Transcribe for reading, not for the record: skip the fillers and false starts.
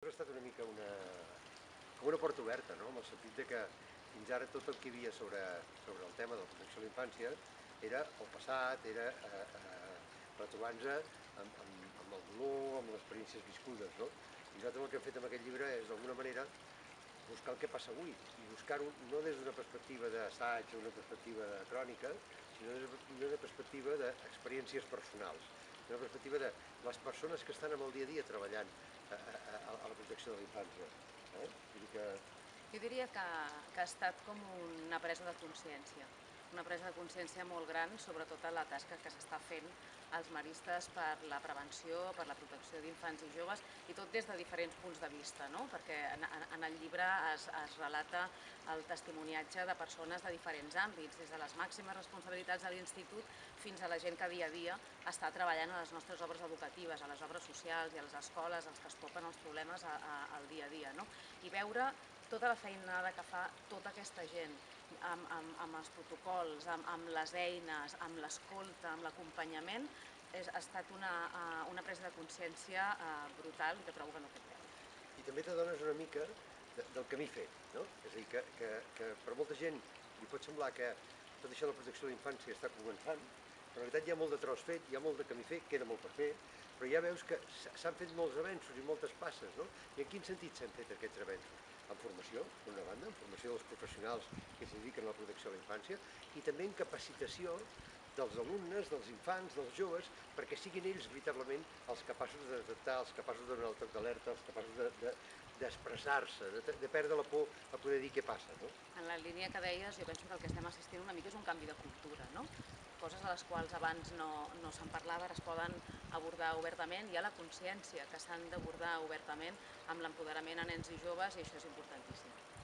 Ha estat una mica com una porta oberta, no? En el sentit de que fins ara tot el que hi havia sobre el tema de la protecció de la infància era el passat, era retrobar-nos amb el dolor, amb les experiències viscudes, no? I nosaltres el que hem fet amb aquest llibre és, d'alguna manera, buscar el que passa avui i buscar-ho no des d'una perspectiva d'assaig o una perspectiva de crònica, sinó des d'una perspectiva d'experiències personals, d'una perspectiva de les persones que estan amb el dia a dia treballant a la protecció de la infància. Vull dir que Jo diria que ha estat com una presa de consciència molt gran sobre tota la tasca que s'està fent als maristes per la prevenció, per la protecció d'infants i joves, i tot des de diferents punts de vista, no? Perquè en el llibre es relata el testimoniatge de persones de diferents àmbits, des de les màximes responsabilitats de l'institut fins a la gent que dia a dia està treballant a les nostres obres educatives, a les obres socials i a les escoles, els que es topen els problemes al dia a dia, no? I veure tota la feinada que fa tota aquesta gent amb els protocols, amb les eines, amb l'escolta, amb l'acompanyament, ha estat una presa de consciència brutal i que trobo que no té preu. i també t'adones una mica del camí fet, no? És a dir, que per molta gent li pot semblar que tot això de la protecció de la infància està començant, però en realitat hi ha molt de tros fet, hi ha molt de camí fet, queda molt per fer, però ja veus que s'han fet molts avenços i moltes passes, no? I en quin sentit s'han fet aquests avenços? En formació, d'una banda, en formació dels professionals que s'hi dediquen a la protecció de la infància, i també en capacitació dels alumnes, dels infants, dels joves, perquè siguin ells veritablement els capaços de detectar, els capaços de donar el toc d'alerta, els capaços d'expressar-se, de perdre la por a poder dir què passa, no? En la línia que deies, jo penso que el que estem assistint una mica és un canvi de cultura, no? Coses a les quals abans no se'n parlava, ara es poden abordar obertament, hi ha la consciència que s'han d'abordar obertament amb l'empoderament a nens i joves, i això és importantíssim.